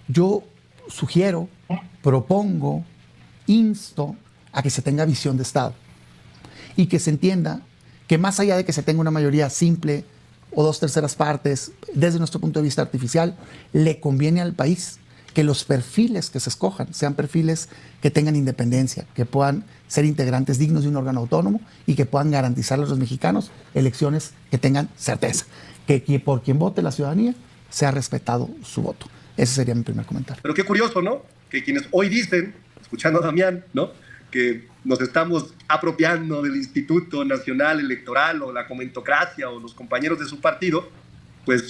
Yo sugiero, propongo, insto a que se tenga visión de Estado y que se entienda que más allá de que se tenga una mayoría simple o 2/3 desde nuestro punto de vista artificial, le conviene al país que los perfiles que se escojan sean perfiles que tengan independencia, que puedan ser integrantes dignos de un órgano autónomo y que puedan garantizarle a los mexicanos elecciones que tengan certeza, que por quien vote la ciudadanía sea respetado su voto. Ese sería mi primer comentario. Pero qué curioso, ¿no? Que quienes hoy dicen, escuchando a Damián, ¿no?, que nos estamos apropiando del Instituto Nacional Electoral o la comentocracia o los compañeros de su partido, pues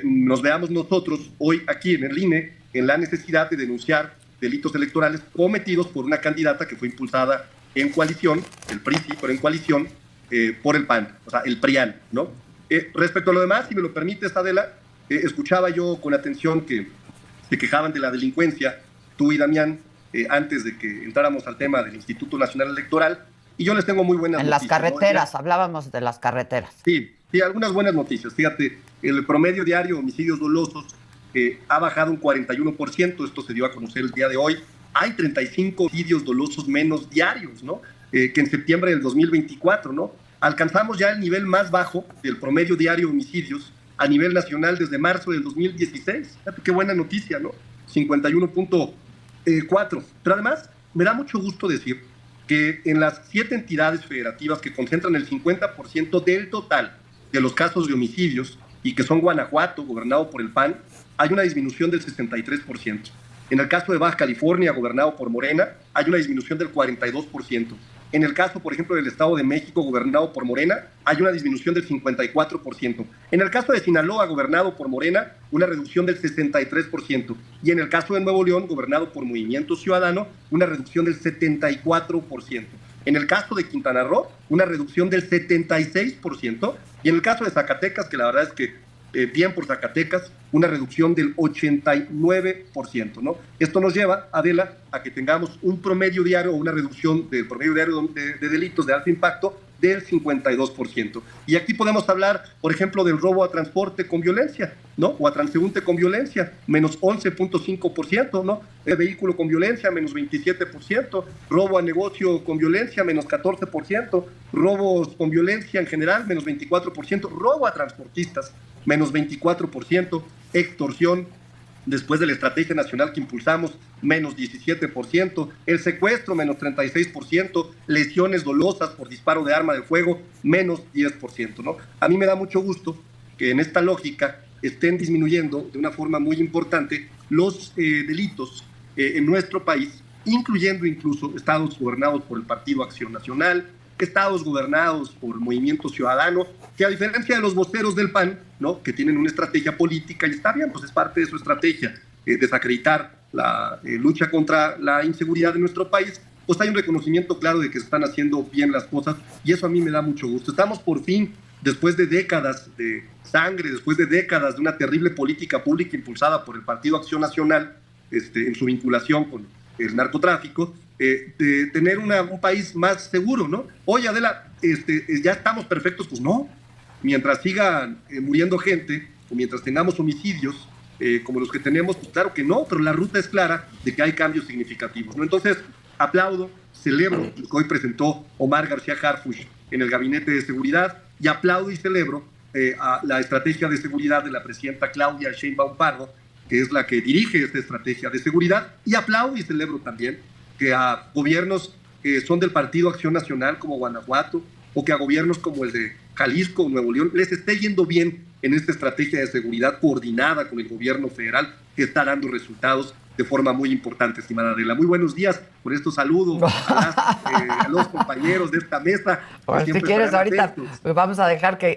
nos veamos nosotros hoy aquí en el INE en la necesidad de denunciar delitos electorales cometidos por una candidata que fue impulsada en coalición, el PRI, pero en coalición por el PAN, o sea, el PRIAN, ¿no? Respecto a lo demás, si me lo permites, Adela, escuchaba yo con atención que se quejaban de la delincuencia, tú y Damián, antes de que entráramos al tema del Instituto Nacional Electoral, y yo les tengo muy buenas noticias. En las carreteras, ¿no? Hablábamos de las carreteras. Sí, algunas buenas noticias. Fíjate, el promedio diario de homicidios dolosos ha bajado un 41%, esto se dio a conocer el día de hoy. Hay 35 homicidios dolosos menos diarios, ¿no? Que en septiembre del 2024, ¿no? Alcanzamos ya el nivel más bajo del promedio diario de homicidios a nivel nacional desde marzo del 2016. Fíjate qué buena noticia, ¿no? 51.4. Pero además, me da mucho gusto decir que en las 7 entidades federativas que concentran el 50% del total de los casos de homicidios y que son Guanajuato, gobernado por el PAN, hay una disminución del 63%. En el caso de Baja California, gobernado por Morena, hay una disminución del 42%. En el caso, por ejemplo, del Estado de México, gobernado por Morena, hay una disminución del 54%. En el caso de Sinaloa, gobernado por Morena, una reducción del 63%. Y en el caso de Nuevo León, gobernado por Movimiento Ciudadano, una reducción del 74%. En el caso de Quintana Roo, una reducción del 76%. Y en el caso de Zacatecas, que la verdad es que bien por Zacatecas, una reducción del 89%, ¿no? Esto nos lleva, Adela, a que tengamos un promedio diario o una reducción del promedio diario de delitos de alto impacto del 52%. Y aquí podemos hablar, por ejemplo, del robo a transporte con violencia, ¿no? O a transeúnte con violencia, menos 11.5%, ¿no? El vehículo con violencia, menos 27%, robo a negocio con violencia, menos 14%, robos con violencia en general, menos 24%, robo a transportistas, menos 24%, extorsión, después de la estrategia nacional que impulsamos, menos 17%, el secuestro, menos 36%, lesiones dolosas por disparo de arma de fuego, menos 10%, ¿no? A mí me da mucho gusto que en esta lógica estén disminuyendo de una forma muy importante los delitos en nuestro país, incluyendo incluso estados gobernados por el Partido Acción Nacional, estados gobernados por Movimiento Ciudadano, que a diferencia de los voceros del PAN, ¿no?, que tienen una estrategia política, y está bien, pues es parte de su estrategia, desacreditar la lucha contra la inseguridad de nuestro país, pues hay un reconocimiento claro de que se están haciendo bien las cosas, y eso a mí me da mucho gusto. Estamos por fin, después de décadas de sangre, después de décadas de una terrible política pública impulsada por el Partido Acción Nacional, en su vinculación con el narcotráfico, de tener un país más seguro, ¿no? Oye, Adela, ¿ya estamos perfectos? Pues no. Mientras siga muriendo gente, o mientras tengamos homicidios como los que tenemos, pues claro que no, pero la ruta es clara de que hay cambios significativos, ¿no? Entonces, aplaudo, celebro lo que hoy presentó Omar García Harfuch en el Gabinete de Seguridad, y aplaudo y celebro a la estrategia de seguridad de la presidenta Claudia Sheinbaum Pardo, que es la que dirige esta estrategia de seguridad, y aplaudo y celebro también que a gobiernos que son del Partido Acción Nacional como Guanajuato, o que a gobiernos como el de Jalisco o Nuevo León les esté yendo bien en esta estrategia de seguridad coordinada con el gobierno federal, que está dando resultados de forma muy importante, estimada Adela. Muy buenos días, por estos saludos a los compañeros de esta mesa. Pues si quieres ahorita vamos a dejar que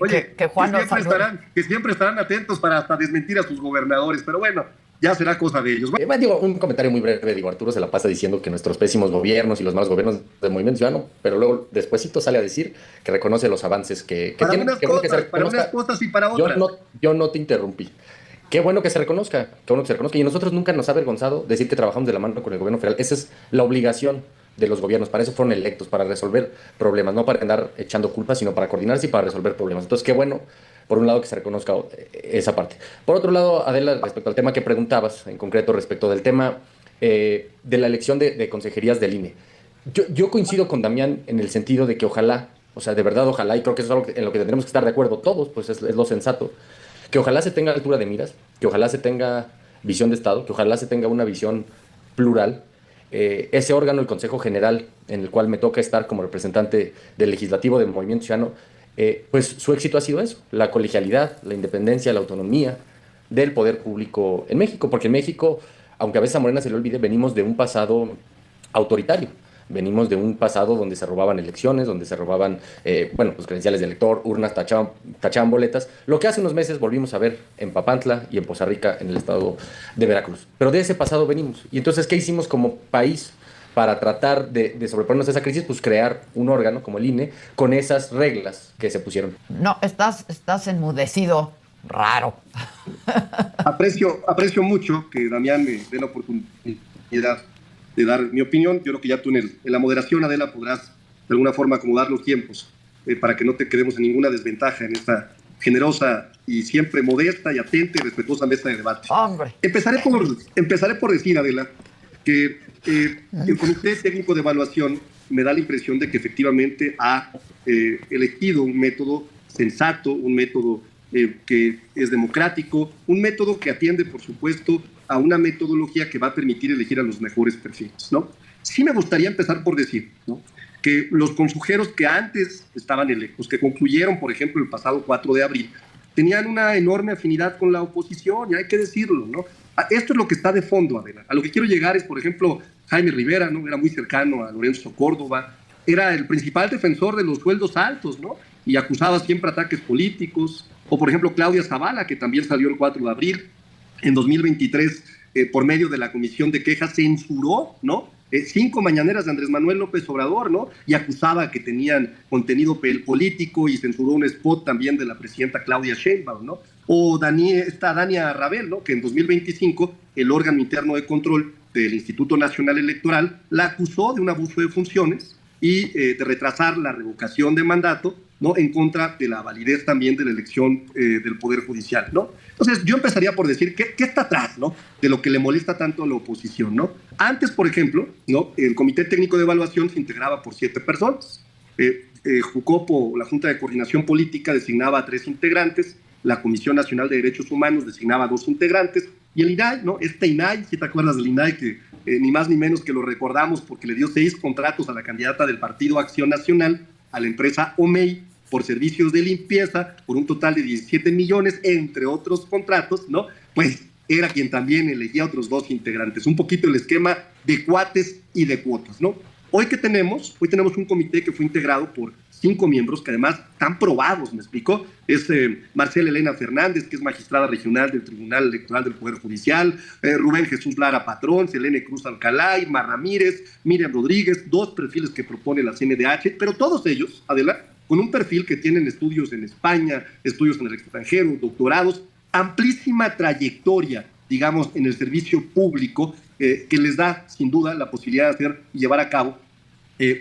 Juan nos salude. Que siempre estarán atentos para hasta desmentir a sus gobernadores, pero bueno, ya será cosa de ellos. Digo, un comentario muy breve, Arturo se la pasa diciendo que nuestros pésimos gobiernos y los malos gobiernos del Movimiento Ciudadano, pero luego despuésito sale a decir que reconoce los avances que para tienen. Para unas cosas y para otras. Yo no te interrumpí. Qué bueno que se reconozca, y a nosotros nunca nos ha avergonzado decir que trabajamos de la mano con el gobierno federal. Esa es la obligación de los gobiernos, para eso fueron electos, para resolver problemas, no para andar echando culpas, sino para coordinarse y para resolver problemas. Entonces, qué bueno por un lado, que se reconozca esa parte. Por otro lado, Adela, respecto al tema que preguntabas, en concreto respecto del tema de la elección de consejerías del INE. Yo coincido con Damián en el sentido de que ojalá, o sea, de verdad ojalá, y creo que eso es algo en lo que tendremos que estar de acuerdo todos, pues es lo sensato, que ojalá se tenga altura de miras, que ojalá se tenga visión de Estado, que ojalá se tenga una visión plural. Ese órgano, el Consejo General, en el cual me toca estar como representante del legislativo del Movimiento Ciudadano, pues su éxito ha sido eso, la colegialidad, la independencia, la autonomía del poder público en México, porque en México, aunque a veces a Morena se le olvide, venimos de un pasado autoritario. Venimos de un pasado donde se robaban elecciones, donde se robaban, pues credenciales de elector, urnas, tachaban boletas. Lo que hace unos meses volvimos a ver en Papantla y en Poza Rica, en el estado de Veracruz. Pero de ese pasado venimos. Y entonces, ¿qué hicimos como país para tratar de sobreponernos a esa crisis? Pues crear un órgano como el INE con esas reglas que se pusieron. No, estás enmudecido. Raro. Aprecio mucho que Damián me dé la oportunidad de dar mi opinión. Yo creo que ya tú en la moderación, Adela, podrás de alguna forma acomodar los tiempos para que no te quedemos en ninguna desventaja en esta generosa y siempre modesta y atenta y respetuosa mesa de debate. ¡Hombre! Empezaré por decir, Adela, que el Comité Técnico de Evaluación me da la impresión de que efectivamente ha elegido un método sensato, un método que es democrático, un método que atiende, por supuesto, a una metodología que va a permitir elegir a los mejores perfiles, ¿no? Sí me gustaría empezar por decir, ¿no?, que los consejeros que antes estaban electos, que concluyeron, por ejemplo, el pasado 4 de abril, tenían una enorme afinidad con la oposición, y hay que decirlo, ¿no? Esto es lo que está de fondo, Adela. A lo que quiero llegar es, por ejemplo, Jaime Rivera, ¿no?, era muy cercano a Lorenzo Córdoba, era el principal defensor de los sueldos altos, ¿no?, y acusaba siempre ataques políticos. O, por ejemplo, Claudia Zavala, que también salió el 4 de abril, en 2023, por medio de la Comisión de Quejas, censuró, ¿no?, 5 mañaneras de Andrés Manuel López Obrador, ¿no?, y acusaba que tenían contenido político, y censuró un spot también de la presidenta Claudia Sheinbaum, ¿no? O Dania Rabel, ¿no?, que en 2025 el órgano interno de control del Instituto Nacional Electoral la acusó de un abuso de funciones y de retrasar la revocación de mandato, ¿no?, en contra de la validez también de la elección del Poder Judicial, ¿no? Entonces, yo empezaría por decir qué está atrás, ¿no?, de lo que le molesta tanto a la oposición, ¿no? Antes, por ejemplo, ¿no?, el Comité Técnico de Evaluación se integraba por 7 personas. Jucopo, la Junta de Coordinación Política, designaba a 3 integrantes, la Comisión Nacional de Derechos Humanos designaba a 2 integrantes, y el INAI, ¿no?, INAI, si te acuerdas del INAI, que ni más ni menos que lo recordamos porque le dio 6 contratos a la candidata del Partido Acción Nacional, a la empresa OMEI, por servicios de limpieza, por un total de 17 millones, entre otros contratos, ¿no? Pues era quien también elegía a otros 2 integrantes. Un poquito el esquema de cuates y de cuotas, ¿no? Hoy tenemos un comité que fue integrado por 5 miembros que además están probados, ¿me explico? Es Marcela Elena Fernández, que es magistrada regional del Tribunal Electoral del Poder Judicial, Rubén Jesús Lara Patrón, Selene Cruz Alcalá, Irma Ramírez, Miriam Rodríguez, 2 perfiles que propone la CNDH, pero todos ellos, Adela, con un perfil que tienen estudios en España, estudios en el extranjero, doctorados, amplísima trayectoria, digamos, en el servicio público, que les da, sin duda, la posibilidad de hacer y llevar a cabo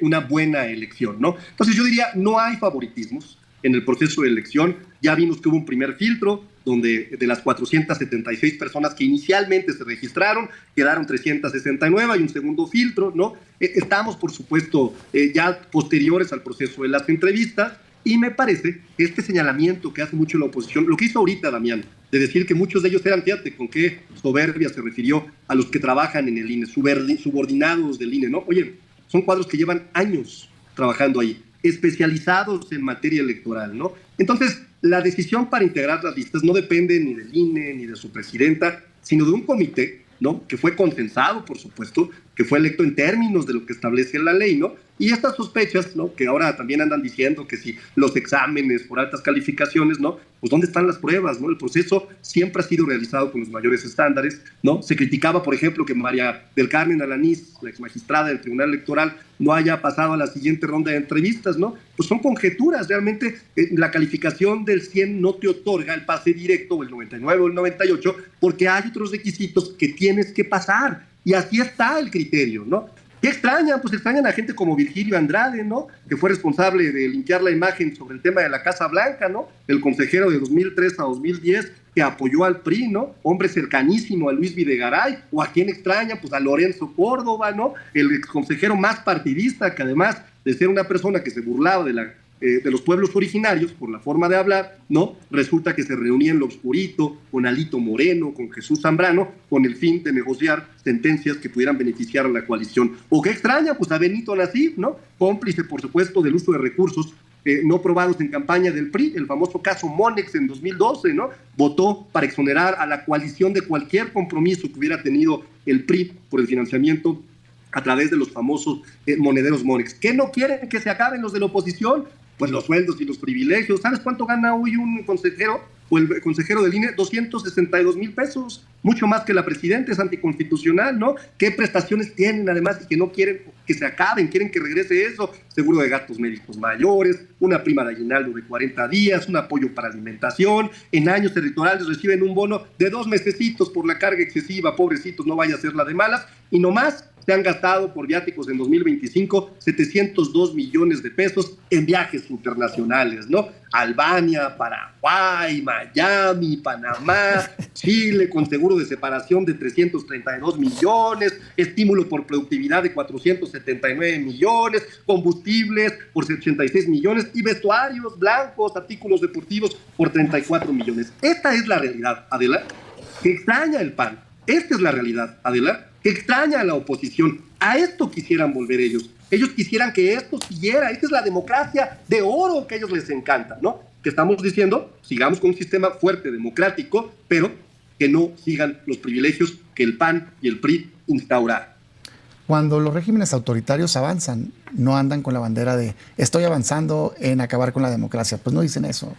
una buena elección, ¿no? Entonces yo diría, no hay favoritismos en el proceso de elección. Ya vimos que hubo un primer filtro, donde de las 476 personas que inicialmente se registraron, quedaron 369, hay un segundo filtro, ¿no? Estamos, por supuesto, ya posteriores al proceso de las entrevistas, y me parece que este señalamiento que hace mucho la oposición, lo que hizo ahorita Damián, de decir que muchos de ellos eran, fíjate, con qué soberbia se refirió a los que trabajan en el INE, subordinados del INE, ¿no? Oye, son cuadros que llevan años trabajando ahí, especializados en materia electoral, ¿no? Entonces, la decisión para integrar las listas no depende ni del INE ni de su presidenta, sino de un comité, ¿no?, que fue consensado, por supuesto, que fue electo en términos de lo que establece la ley, ¿no? Y estas sospechas, ¿no?, que ahora también andan diciendo que si los exámenes por altas calificaciones, ¿no?, pues ¿dónde están las pruebas, no? El proceso siempre ha sido realizado con los mayores estándares, ¿no? Se criticaba, por ejemplo, que María del Carmen Alanís, la exmagistrada del Tribunal Electoral, no haya pasado a la siguiente ronda de entrevistas, ¿no? Pues son conjeturas, realmente la calificación del 100 no te otorga el pase directo, o el 99 o el 98, porque hay otros requisitos que tienes que pasar, y así está el criterio, ¿no? ¿Qué extrañan? Pues extrañan a gente como Virgilio Andrade, ¿no? Que fue responsable de limpiar la imagen sobre el tema de la Casa Blanca, ¿no? El consejero de 2003 a 2010 que apoyó al PRI, ¿no? Hombre cercanísimo a Luis Videgaray. ¿O a quién extraña? Pues a Lorenzo Córdoba, ¿no? El exconsejero más partidista, que además de ser una persona que se burlaba de los pueblos originarios por la forma de hablar, ¿no? Resulta que se reunía en lo oscurito con Alito Moreno, con Jesús Zambrano, con el fin de negociar sentencias que pudieran beneficiar a la coalición. ¿O qué extraña? Pues a Benito Nasif, ¿no? Cómplice, por supuesto, del uso de recursos no probados en campaña del PRI, el famoso caso Monex en 2012, ¿no? Votó para exonerar a la coalición de cualquier compromiso que hubiera tenido el PRI por el financiamiento a través de los famosos monederos Monex. ¿Qué no quieren que se acaben los de la oposición? Pues los sueldos y los privilegios. ¿Sabes cuánto gana hoy un consejero o el consejero del INE? 262,000 pesos, mucho más que la presidenta, es anticonstitucional, ¿no? ¿Qué prestaciones tienen además y que no quieren que se acaben, quieren que regrese eso? Seguro de gastos médicos mayores, una prima de aguinaldo de 40 días, un apoyo para alimentación, en años electorales reciben un bono de 2 mesecitos por la carga excesiva, pobrecitos, no vaya a ser la de malas, y nomás se han gastado por viáticos en 2025 702 millones de pesos en viajes internacionales, ¿no? Albania, Paraguay, Miami, Panamá, Chile, con seguro de separación de 332 millones, estímulo por productividad de 479 millones, combustibles por 86 millones y vestuarios blancos, artículos deportivos por 34 millones. Esta es la realidad, Adela, que extraña el PAN. Esta es la realidad, Adela, que extraña a la oposición. A esto quisieran volver ellos. Ellos quisieran que esto siguiera. Esta es la democracia de oro que a ellos les encanta, ¿no? Que estamos diciendo, sigamos con un sistema fuerte, democrático, pero que no sigan los privilegios que el PAN y el PRI instauraron. Cuando los regímenes autoritarios avanzan, no andan con la bandera de estoy avanzando en acabar con la democracia. Pues no dicen eso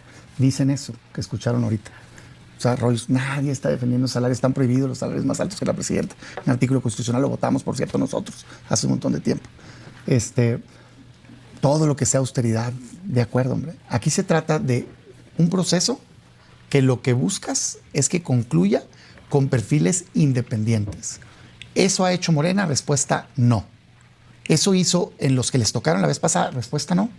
que escucharon ahorita. O sea, Royce, nadie está defendiendo salarios, están prohibidos los salarios más altos que la presidenta. En el artículo constitucional lo votamos, por cierto, nosotros, hace un montón de tiempo. Todo lo que sea austeridad, de acuerdo, hombre. Aquí se trata de un proceso que lo que buscas es que concluya con perfiles independientes. ¿Eso ha hecho Morena? Respuesta, no. ¿Eso hizo en los que les tocaron la vez pasada? Respuesta, no.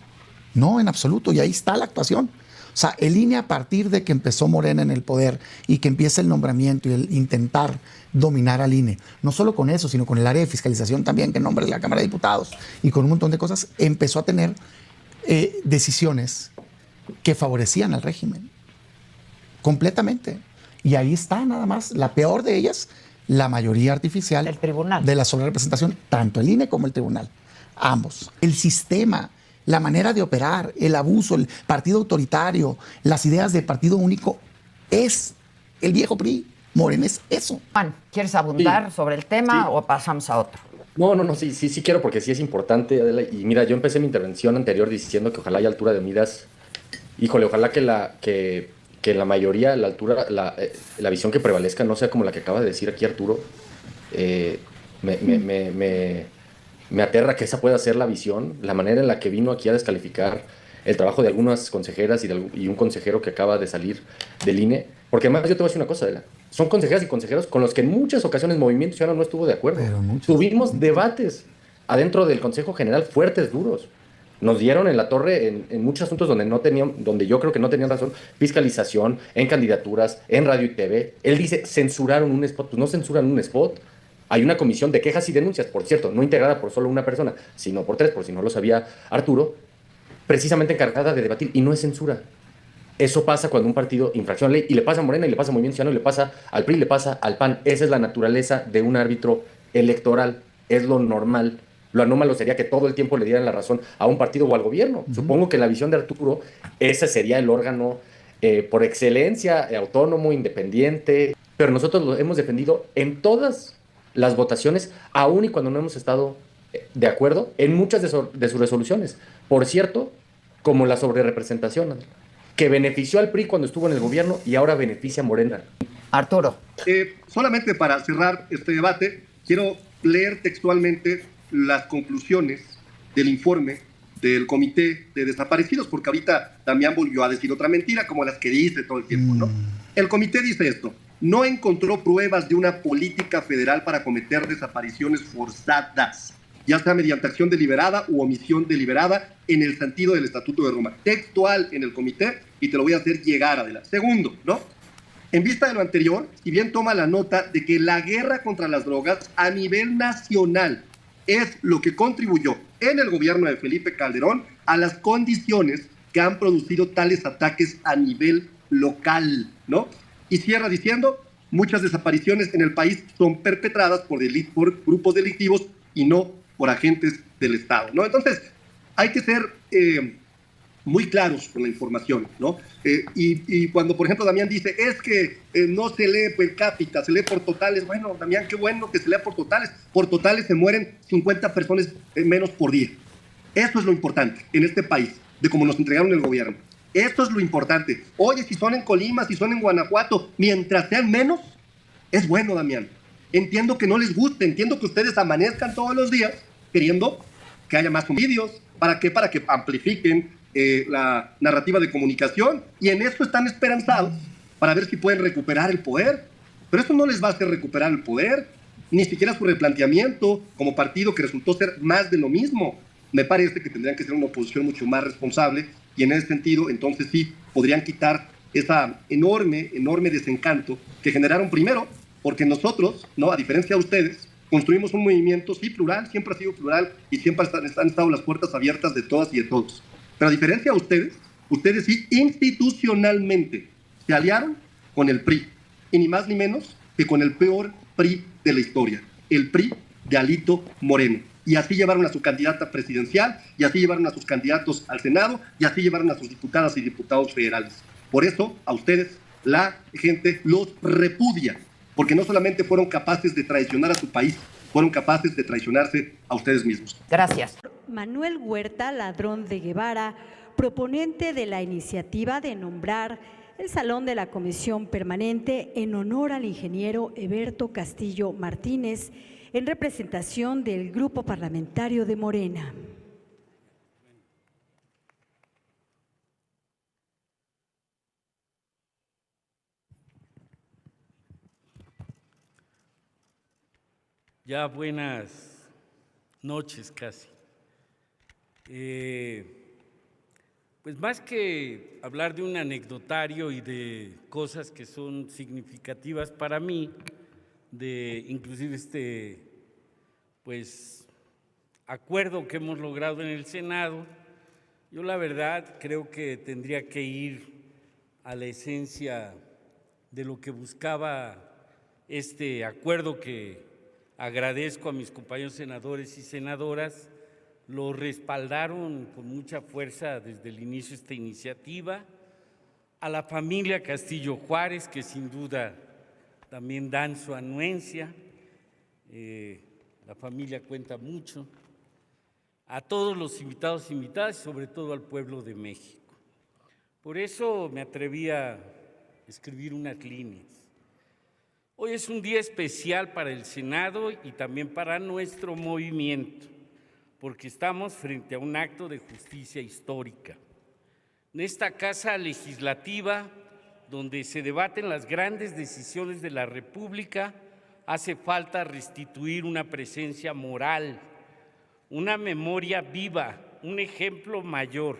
No, en absoluto, y ahí está la actuación. O sea, el INE, a partir de que empezó Morena en el poder y que empieza el nombramiento y el intentar dominar al INE, no solo con eso, sino con el área de fiscalización también, que nombra la Cámara de Diputados, y con un montón de cosas, empezó a tener decisiones que favorecían al régimen. Completamente. Y ahí está nada más, la peor de ellas, la mayoría artificial del tribunal, de la sobrerepresentación, tanto el INE como el tribunal. Ambos. El sistema, la manera de operar, el abuso, el partido autoritario, las ideas de partido único, es el viejo PRI. Morena es eso. Juan, ¿quieres abundar sobre el tema o pasamos a otro? No, sí quiero, porque sí es importante, Adela. Y mira, yo empecé mi intervención anterior diciendo que ojalá haya altura de miras. Híjole, ojalá que la mayoría, la altura, la visión que prevalezca no sea como la que acaba de decir aquí Arturo. Me aterra que esa pueda ser la visión, la manera en la que vino aquí a descalificar el trabajo de algunas consejeras y un consejero que acaba de salir del INE. Porque además yo te voy a decir una cosa, Adela. Son consejeras y consejeros con los que en muchas ocasiones Movimiento Ciudadano no estuvo de acuerdo. Tuvimos debates adentro del Consejo General fuertes, duros. Nos dieron en la torre en muchos asuntos donde yo creo que no tenían razón. Fiscalización, en candidaturas, en radio y TV. Él dice, censuraron un spot. Pues no censuran un spot. Hay una comisión de quejas y denuncias, por cierto, no integrada por solo una persona, sino por 3, por si no lo sabía Arturo, precisamente encargada de debatir, y no es censura. Eso pasa cuando un partido infracciona la ley, y le pasa a Morena, y le pasa a Movimiento Ciudadano, y le pasa al PRI, y le pasa al PAN. Esa es la naturaleza de un árbitro electoral, es lo normal. Lo anómalo sería que todo el tiempo le dieran la razón a un partido o al gobierno. Supongo que en la visión de Arturo, ese sería el órgano por excelencia, autónomo, independiente, pero nosotros lo hemos defendido en todas las votaciones, aún y cuando no hemos estado de acuerdo en muchas de sus resoluciones. Por cierto, como la sobrerepresentación, que benefició al PRI cuando estuvo en el gobierno y ahora beneficia a Morena. Arturo. Solamente para cerrar este debate, quiero leer textualmente las conclusiones del informe del Comité de Desaparecidos, porque ahorita Damián volvió a decir otra mentira, como las que dice todo el tiempo, ¿no? El comité dice esto: no encontró pruebas de una política federal para cometer desapariciones forzadas. ya sea mediante acción deliberada u omisión deliberada en el sentido del Estatuto de Roma. Textual en el comité, y te lo voy a hacer llegar adelante. Segundo, ¿no? En vista de lo anterior, si bien toma la nota de que la guerra contra las drogas a nivel nacional es lo que contribuyó en el gobierno de Felipe Calderón a las condiciones que han producido tales ataques a nivel local, ¿no? Y cierra diciendo, muchas desapariciones en el país son perpetradas por grupos delictivos y no por agentes del Estado, ¿no? Entonces, hay que ser muy claros con la información, ¿no? Y cuando, por ejemplo, Damián dice, es que no se lee per cápita, se lee por totales. Bueno, Damián, qué bueno que se lea por totales. Por totales se mueren 50 personas menos por día. Eso es lo importante en este país, de cómo nos entregaron el gobierno. Esto es lo importante. Oye, si son en Colima, si son en Guanajuato, mientras sean menos, es bueno, Damián. Entiendo que no les guste, entiendo que ustedes amanezcan todos los días queriendo que haya más homicidios. ¿Para qué? Para que amplifiquen la narrativa de comunicación, y en eso están esperanzados para ver si pueden recuperar el poder. Pero eso no les va a hacer recuperar el poder, ni siquiera su replanteamiento como partido, que resultó ser más de lo mismo. Me parece que tendrían que ser una oposición mucho más responsable, y en ese sentido, entonces sí, podrían quitar esa enorme desencanto que generaron primero, porque nosotros, ¿no?, a diferencia de ustedes, construimos un movimiento, sí, plural, siempre ha sido plural, y siempre han estado las puertas abiertas de todas y de todos. Pero a diferencia de ustedes sí institucionalmente se aliaron con el PRI, y ni más ni menos que con el peor PRI de la historia, el PRI de Alito Moreno. Y así llevaron a su candidata presidencial, y así llevaron a sus candidatos al Senado, y así llevaron a sus diputadas y diputados federales. Por eso, a ustedes, la gente los repudia, porque no solamente fueron capaces de traicionar a su país, fueron capaces de traicionarse a ustedes mismos. Gracias. Manuel Huerta Ladrón de Guevara, proponente de la iniciativa de nombrar el Salón de la Comisión Permanente en honor al ingeniero Heberto Castillo Martínez, en representación del Grupo Parlamentario de Morena. Ya buenas noches casi. Pues más que hablar de un anecdotario y de cosas que son significativas para mí, de inclusive pues acuerdo que hemos logrado en el Senado, yo la verdad creo que tendría que ir a la esencia de lo que buscaba este acuerdo, que agradezco a mis compañeros senadores y senadoras. Lo respaldaron con mucha fuerza desde el inicio esta iniciativa, a la familia Castillo Juárez, que sin duda también dan su anuencia, la familia cuenta mucho, a todos los invitados e invitadas, sobre todo al pueblo de México. Por eso me atreví a escribir unas líneas. Hoy es un día especial para el Senado y también para nuestro movimiento, porque estamos frente a un acto de justicia histórica. En esta casa legislativa, donde se debaten las grandes decisiones de la República, hace falta restituir una presencia moral, una memoria viva, un ejemplo mayor.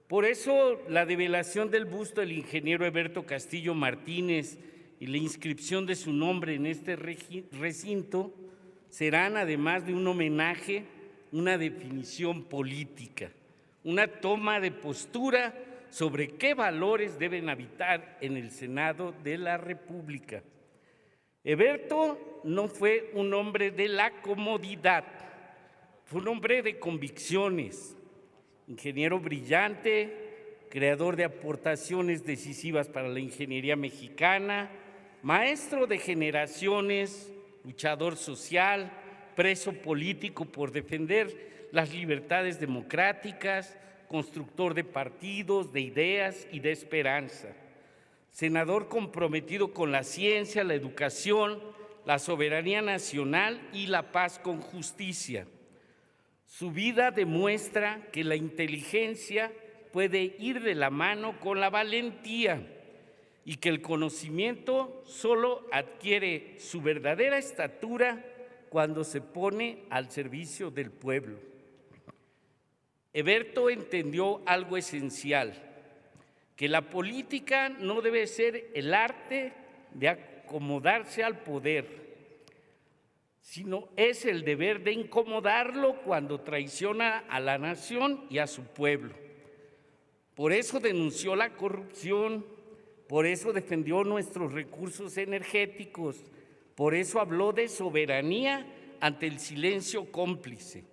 Por eso, la develación del busto del ingeniero Heberto Castillo Martínez y la inscripción de su nombre en este recinto serán, además de un homenaje, una definición política, una toma de postura sobre qué valores deben habitar en el Senado de la República. Heberto no fue un hombre de la comodidad, fue un hombre de convicciones, ingeniero brillante, creador de aportaciones decisivas para la ingeniería mexicana, maestro de generaciones, luchador social, preso político por defender las libertades democráticas, constructor de partidos, de ideas y de esperanza. Senador comprometido con la ciencia, la educación, la soberanía nacional y la paz con justicia. Su vida demuestra que la inteligencia puede ir de la mano con la valentía y que el conocimiento solo adquiere su verdadera estatura cuando se pone al servicio del pueblo. Eberto entendió algo esencial, que la política no debe ser el arte de acomodarse al poder, sino es el deber de incomodarlo cuando traiciona a la nación y a su pueblo. Por eso denunció la corrupción, por eso defendió nuestros recursos energéticos, por eso habló de soberanía ante el silencio cómplice.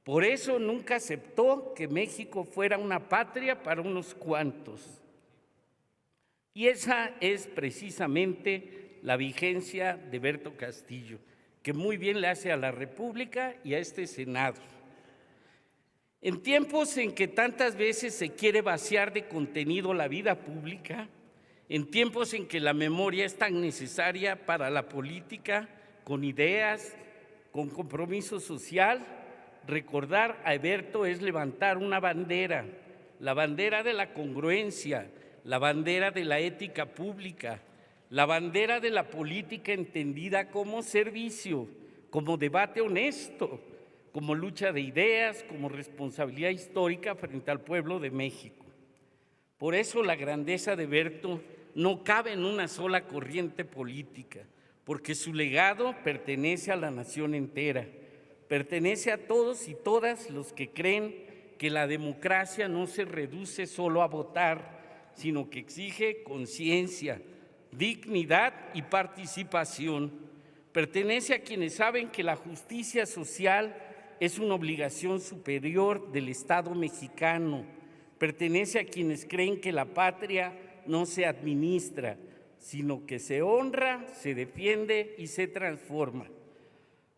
Por eso nunca aceptó que México fuera una patria para unos cuantos. Y esa es precisamente la vigencia de Eberto Castillo, que muy bien le hace a la República y a este Senado. En tiempos en que tantas veces se quiere vaciar de contenido la vida pública, en tiempos en que la memoria es tan necesaria para la política, con ideas, con compromiso social, recordar a Eberto es levantar una bandera, la bandera de la congruencia, la bandera de la ética pública, la bandera de la política entendida como servicio, como debate honesto, como lucha de ideas, como responsabilidad histórica frente al pueblo de México. Por eso la grandeza de Eberto no cabe en una sola corriente política, porque su legado pertenece a la nación entera, pertenece a todos y todas los que creen que la democracia no se reduce solo a votar, sino que exige conciencia, dignidad y participación. Pertenece a quienes saben que la justicia social es una obligación superior del Estado mexicano. Pertenece a quienes creen que la patria no se administra, sino que se honra, se defiende y se transforma.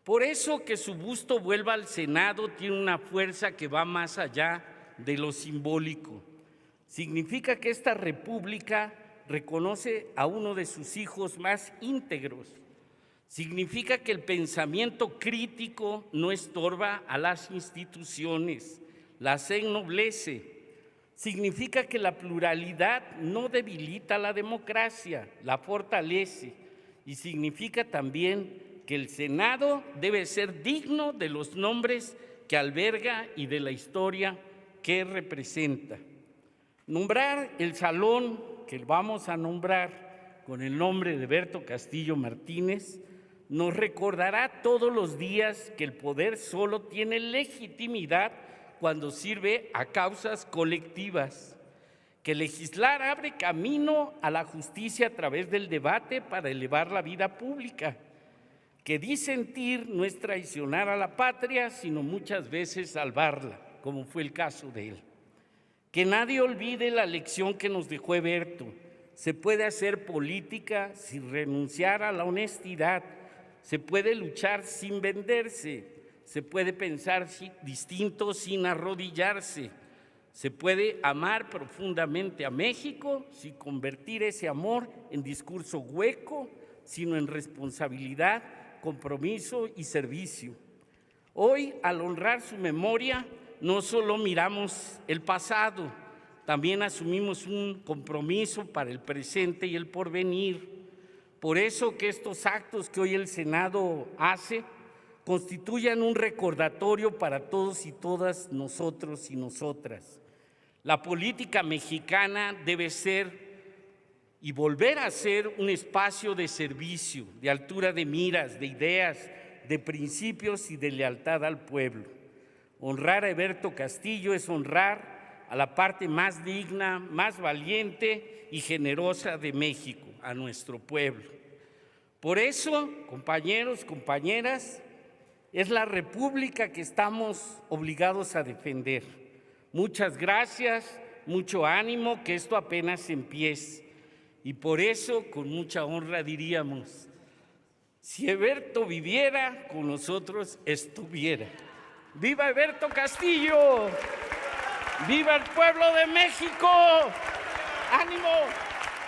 Por eso que su busto vuelva al Senado tiene una fuerza que va más allá de lo simbólico. Significa que esta república reconoce a uno de sus hijos más íntegros. Significa que el pensamiento crítico no estorba a las instituciones, las ennoblece. Significa que la pluralidad no debilita la democracia, la fortalece. Y significa también que el Senado debe ser digno de los nombres que alberga y de la historia que representa. Nombrar el salón que vamos a nombrar con el nombre de Eberto Castillo Martínez nos recordará todos los días que el poder solo tiene legitimidad cuando sirve a causas colectivas, que legislar abre camino a la justicia a través del debate para elevar la vida pública, que disentir no es traicionar a la patria, sino muchas veces salvarla, como fue el caso de él. Que nadie olvide la lección que nos dejó Eberto. Se puede hacer política sin renunciar a la honestidad, se puede luchar sin venderse, se puede pensar distinto sin arrodillarse, se puede amar profundamente a México sin convertir ese amor en discurso hueco, sino en responsabilidad, compromiso y servicio. Hoy, al honrar su memoria, no solo miramos el pasado, también asumimos un compromiso para el presente y el porvenir. Por eso que estos actos que hoy el Senado hace constituyan un recordatorio para todos y todas nosotros y nosotras. La política mexicana debe ser y volver a ser un espacio de servicio, de altura de miras, de ideas, de principios y de lealtad al pueblo. Honrar a Eberto Castillo es honrar a la parte más digna, más valiente y generosa de México, a nuestro pueblo. Por eso, compañeros, compañeras, es la república que estamos obligados a defender. Muchas gracias, mucho ánimo, que esto apenas empiece. Y por eso, con mucha honra diríamos, si Eberto viviera, con nosotros estuviera. ¡Viva Eberto Castillo! ¡Viva el pueblo de México! ¡Ánimo!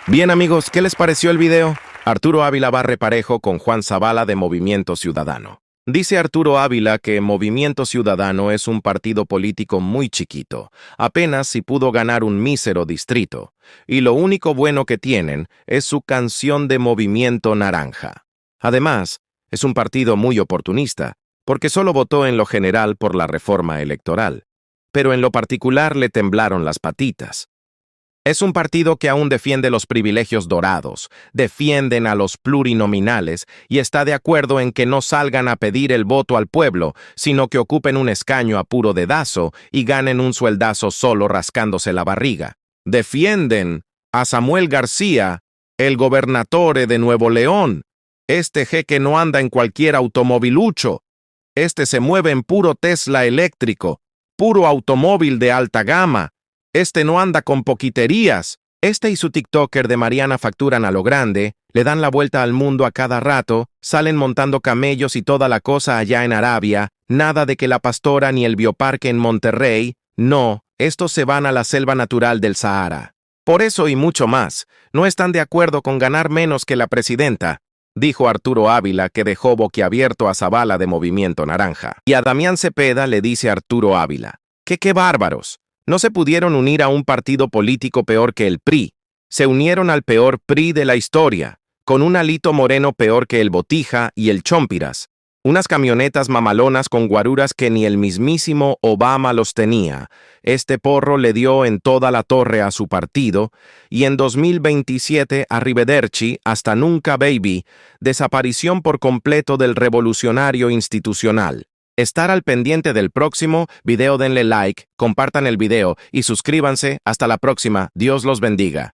Bien, amigos, ¿qué les pareció el video? Arturo Ávila va reparejo con Juan Zavala de Movimiento Ciudadano. Dice Arturo Ávila que Movimiento Ciudadano es un partido político muy chiquito, apenas si pudo ganar un mísero distrito, y lo único bueno que tienen es su canción de Movimiento Naranja. Además, Es un partido muy oportunista, porque solo votó en lo general por la reforma electoral, pero en lo particular le temblaron las patitas. Es un partido que aún defiende los privilegios dorados, defienden a los plurinominales y está de acuerdo en que no salgan a pedir el voto al pueblo, sino que ocupen un escaño a puro dedazo y ganen un sueldazo solo rascándose la barriga. Defienden a Samuel García, el gobernatore de Nuevo León. Este jeque no anda en cualquier automovilucho. Este se mueve en puro Tesla eléctrico, puro automóvil de alta gama. Este no anda con poquiterías. Este y su TikToker de Mariana facturan a lo grande, le dan la vuelta al mundo a cada rato, salen montando camellos y toda la cosa allá en Arabia, nada de que la pastora ni el bioparque en Monterrey, no, estos se van a la selva natural del Sahara. Por eso y mucho más, no están de acuerdo con ganar menos que la presidenta, dijo Arturo Ávila, que dejó boquiabierto a Zavala de Movimiento Naranja. Y a Damián Cepeda le dice Arturo Ávila, que qué bárbaros. No se pudieron unir a un partido político peor que el PRI. Se unieron al peor PRI de la historia, con un Alito Moreno peor que el Botija y el Chompiras. Unas camionetas mamalonas con guaruras que ni el mismísimo Obama los tenía. Este porro le dio en toda la torre a su partido, y en 2027, arrivederci, hasta nunca baby, desaparición por completo del revolucionario institucional. Estar al pendiente del próximo video, denle like, compartan el video y suscríbanse. Hasta la próxima. Dios los bendiga.